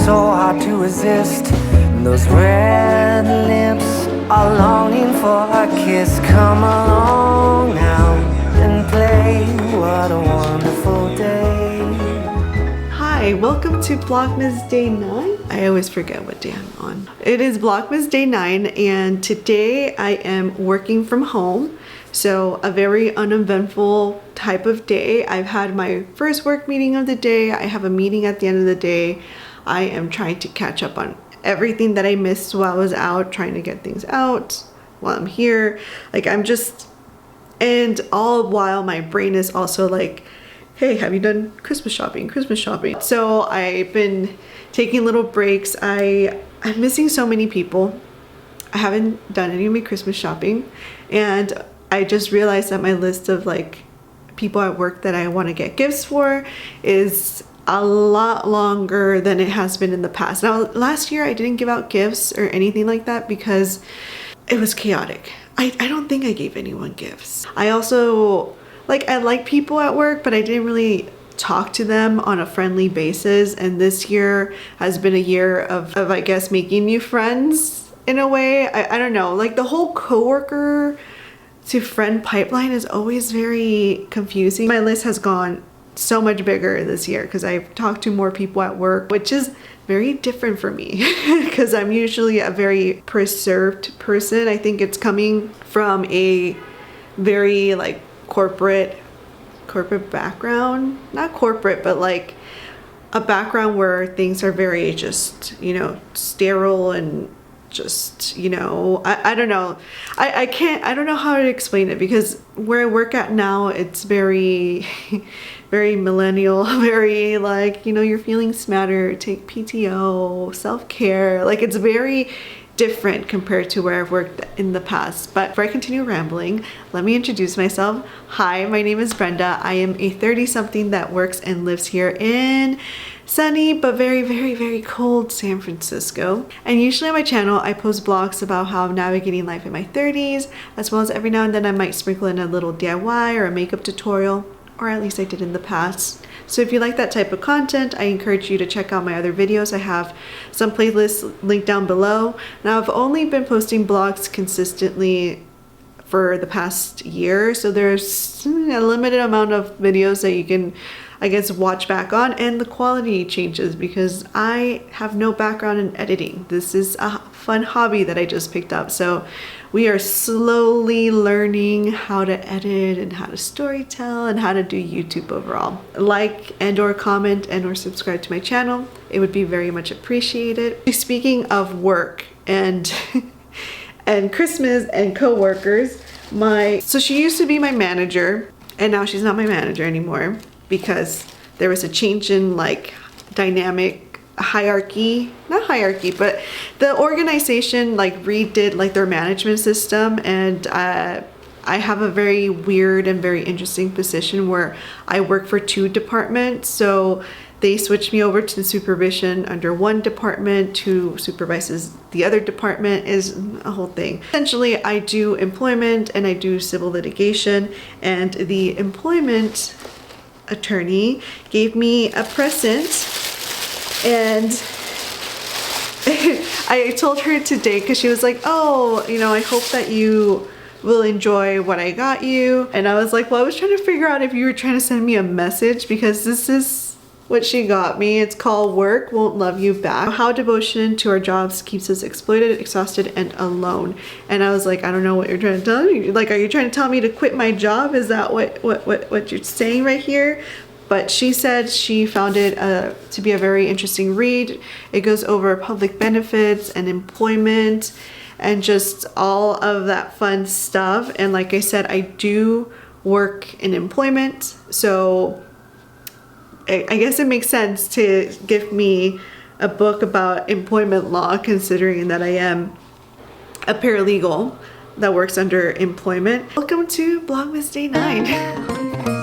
so hard to resist. Those red lips are longing for a kiss. Come along now and play. What a wonderful day. Hi, welcome to Vlogmas Day 9. I always forget what day I'm on. It is Vlogmas Day 9 and today I am working from home. So a very uneventful type of day. I've had my first work meeting of the day. I have a meeting at the end of the day. I am trying to catch up on everything that I missed while I was out, trying to get things out while I'm here. And all while my brain is also like, hey, have you done Christmas shopping? Christmas shopping. So I've been taking little breaks. I'm missing so many people. I haven't done any of my Christmas shopping, and I just realized that my list of like people at work that I want to get gifts for is a lot longer than it has been in the past. Now, last year I didn't give out gifts or anything like that because it was chaotic. I don't think I gave anyone gifts. I also, I like people at work, but I didn't really talk to them on a friendly basis. And this year has been a year of I guess, making new friends in a way. I don't know, like the whole coworker to friend pipeline is always very confusing. My list has gone so much bigger this year because I've talked to more people at work, which is very different for me because I'm usually a very preserved person. I think it's coming from a very like corporate background, not corporate, but like a background where things are very just, sterile and just, I don't know. I don't know how to explain it because where I work at now, it's very, very millennial, very like, you're feeling smarter, take PTO, self-care. Like it's very different compared to where I've worked in the past. But before I continue rambling, let me introduce myself. Hi, my name is Brenda. I am a 30-something that works and lives here in sunny but very, very, very cold San Francisco. And usually on my channel, I post blogs about how I'm navigating life in my 30s, as well as every now and then I might sprinkle in a little DIY or a makeup tutorial, or at least I did in the past. So if you like that type of content, I encourage you to check out my other videos. I have some playlists linked down below. Now I've only been posting blogs consistently for the past year, so there's a limited amount of videos that you can, I guess, watch back on, and the quality changes because I have no background in editing. This is a fun hobby that I just picked up. So we are slowly learning how to edit and how to storytell and how to do YouTube overall. Like and or comment and or subscribe to my channel. It would be very much appreciated. Speaking of work and and Christmas and co-workers, so she used to be my manager and now she's not my manager anymore because there was a change in like dynamic hierarchy, not hierarchy, but the organization like redid like their management system, and I have a very weird and very interesting position where I work for two departments. So they switched me over to supervision under one department who supervises the other department. Is a whole thing. Essentially, I do employment and I do civil litigation, and the employment attorney gave me a present, and I told her today because she was like, oh, I hope that you will enjoy what I got you. And I was like, well, I was trying to figure out if you were trying to send me a message because this is what she got me. It's called Work Won't Love You Back. How devotion to our jobs keeps us exploited, exhausted, and alone. And I was like, I don't know what you're trying to tell me. Like, are you trying to tell me to quit my job? Is that what you're saying right here? But she said she found it to be a very interesting read. It goes over public benefits and employment and just all of that fun stuff. And like I said, I do work in employment, so I guess it makes sense to give me a book about employment law, considering that I am a paralegal that works under employment. Welcome to Vlogmas Day 9.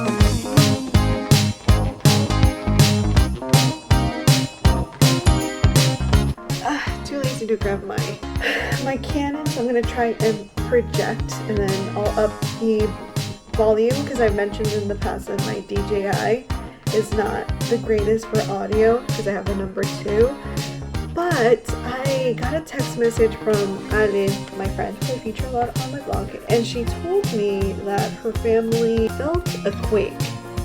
To grab my Canon, so I'm gonna try and project, and then I'll up the volume because I mentioned in the past that my DJI is not the greatest for audio because I have the number 2. But I got a text message from Ale, my friend who I feature a lot on my vlog, and she told me that her family felt a quake.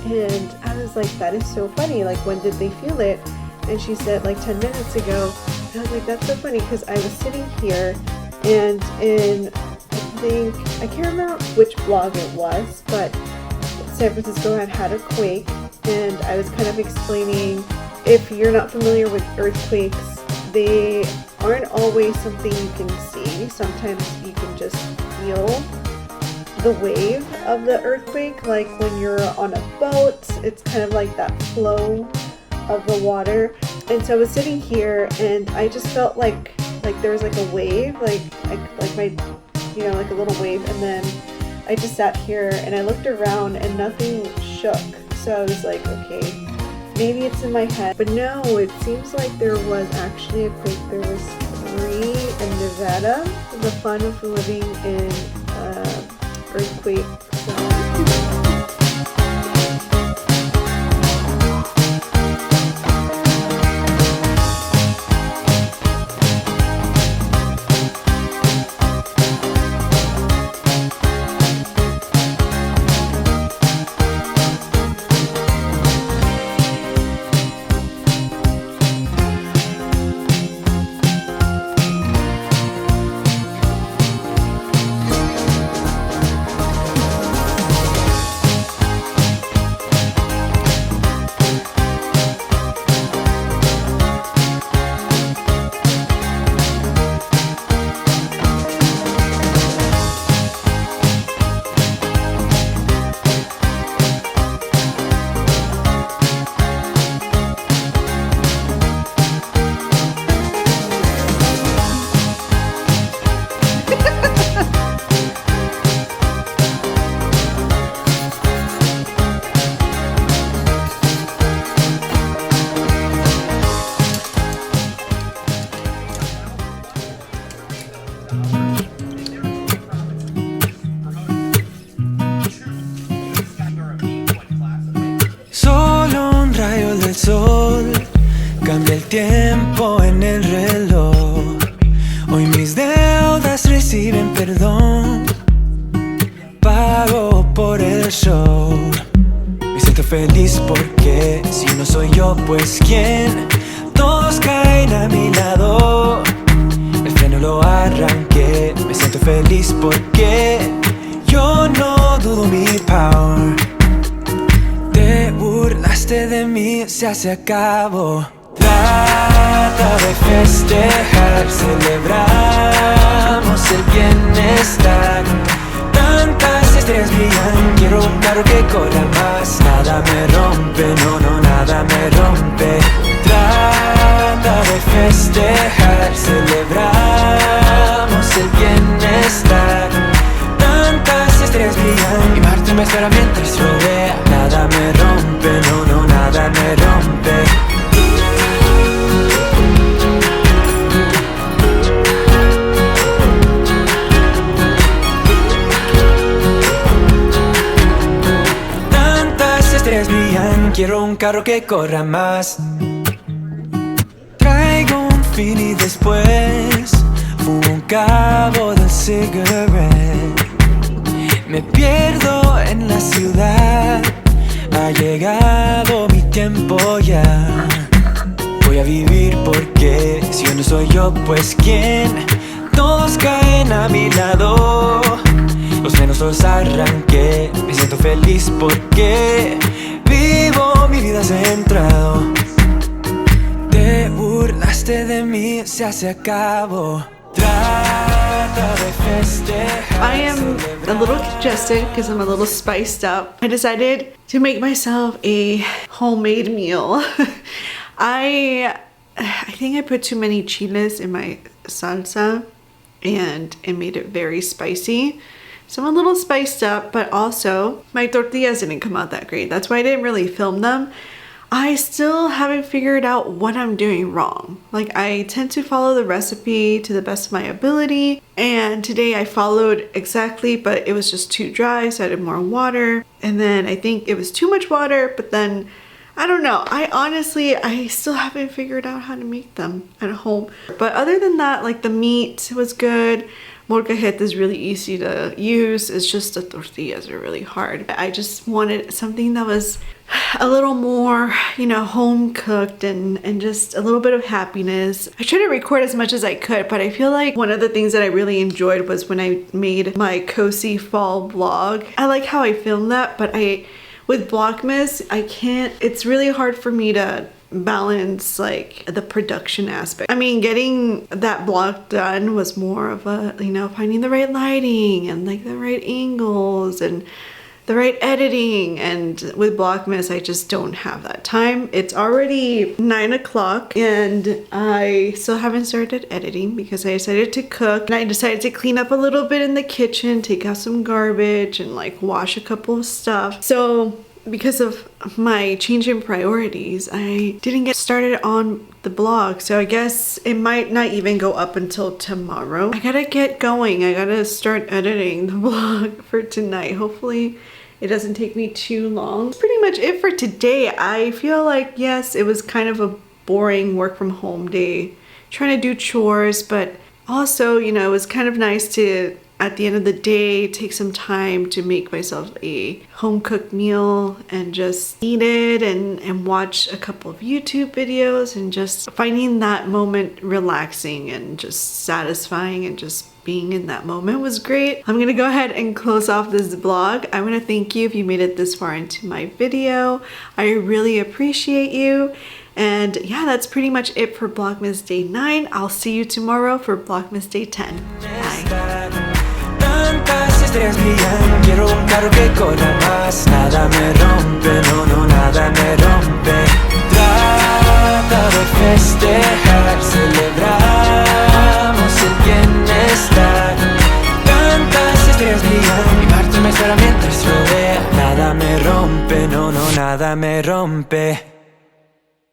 And I was like, that is so funny. Like, when did they feel it? And she said like 10 minutes ago. And I was like, that's so funny because I was sitting here and I can't remember which vlog it was, but San Francisco had a quake, and I was kind of explaining, if you're not familiar with earthquakes, they aren't always something you can see. Sometimes you can just feel the wave of the earthquake, like when you're on a boat, it's kind of like that flow of the water. And so I was sitting here and I just felt like there was like a wave, like my, you know, like a little wave, and then I just sat here and I looked around and nothing shook. So I was like, okay, maybe it's in my head. But no, it seems like there was actually a quake. There was 3 in Nevada. The fun of living in earthquake zone. El sol cambia el tiempo en el reloj. Hoy mis deudas reciben perdón. Pago por el show. Me siento feliz porque si no soy yo, pues quién. Todos caen a mi lado. El freno lo arranqué. Me siento feliz porque yo no dudo mi power. Te burlaste de mí, se acabó. Trata de festejar, celebramos el bienestar. Tantas estrellas brillan, quiero un carro que corra más. Nada me rompe, no, nada me rompe. Trata de festejar, celebramos el bienestar. Tantas estrellas brillan y Marte me espera mientras rodea. Nada me rompe, no, nada me rompe. Tantas estrellas brillan, quiero un carro que corra más. Traigo un fin y después fumo un cabo del cigarette. Me pierdo en la ciudad, ha llegado mi tiempo ya. Voy a vivir porque si yo no soy yo, pues quién. Todos caen a mi lado, los frenos los arranqué. Me siento feliz porque vivo mi vida centrado. Te burlaste de mí, se acabó. I am a little congested because I'm a little spiced up. I decided to make myself a homemade meal. I think I put too many chiles in my salsa and it made it very spicy. So I'm a little spiced up, but also my tortillas didn't come out that great. That's why I didn't really film them. I still haven't figured out what I'm doing wrong. Like, I tend to follow the recipe to the best of my ability, and today I followed exactly, but it was just too dry, so I added more water. And then I think it was too much water, but then I don't know. I still haven't figured out how to make them at home. But other than that, like the meat was good. Molcajete is really easy to use. It's just the tortillas are really hard. I just wanted something that was a little more, you know, home cooked and just a little bit of happiness. I tried to record as much as I could, but I feel like one of the things that I really enjoyed was when I made my cozy fall vlog. I like how I filmed that, but with Vlogmas, it's really hard for me to balance like the production aspect. I mean, getting that vlog done was more of a, you know, finding the right lighting and like the right angles and the right editing, and with Vlogmas I just don't have that time. It's already 9 o'clock and I still haven't started editing because I decided to cook and I decided to clean up a little bit in the kitchen, take out some garbage and like wash a couple of stuff. So because of my change in priorities, I didn't get started on the blog, so I guess it might not even go up until tomorrow. I gotta get going. I gotta start editing the vlog for tonight. Hopefully it doesn't take me too long. That's pretty much it for today. I feel like, yes, it was kind of a boring work from home day, trying to do chores, but also, you know, it was kind of nice to, at the end of the day, take some time to make myself a home-cooked meal and just eat it and watch a couple of YouTube videos and just finding that moment relaxing and just satisfying, and just being in that moment was great. I'm gonna go ahead and close off this vlog. I wanna thank you if you made it this far into my video. I really appreciate you. And yeah, that's pretty much it for Vlogmas Day 9. I'll see you tomorrow for Vlogmas Day 10. Bye. Tantas estrellas brillan, quiero un carro que corra más. Nada me rompe, no, no, nada me rompe. Trata de festejar, celebramos el bienestar. Tantas estrellas brillan, mi parte me espera mientras rodea. Nada me rompe, no, no, nada me rompe.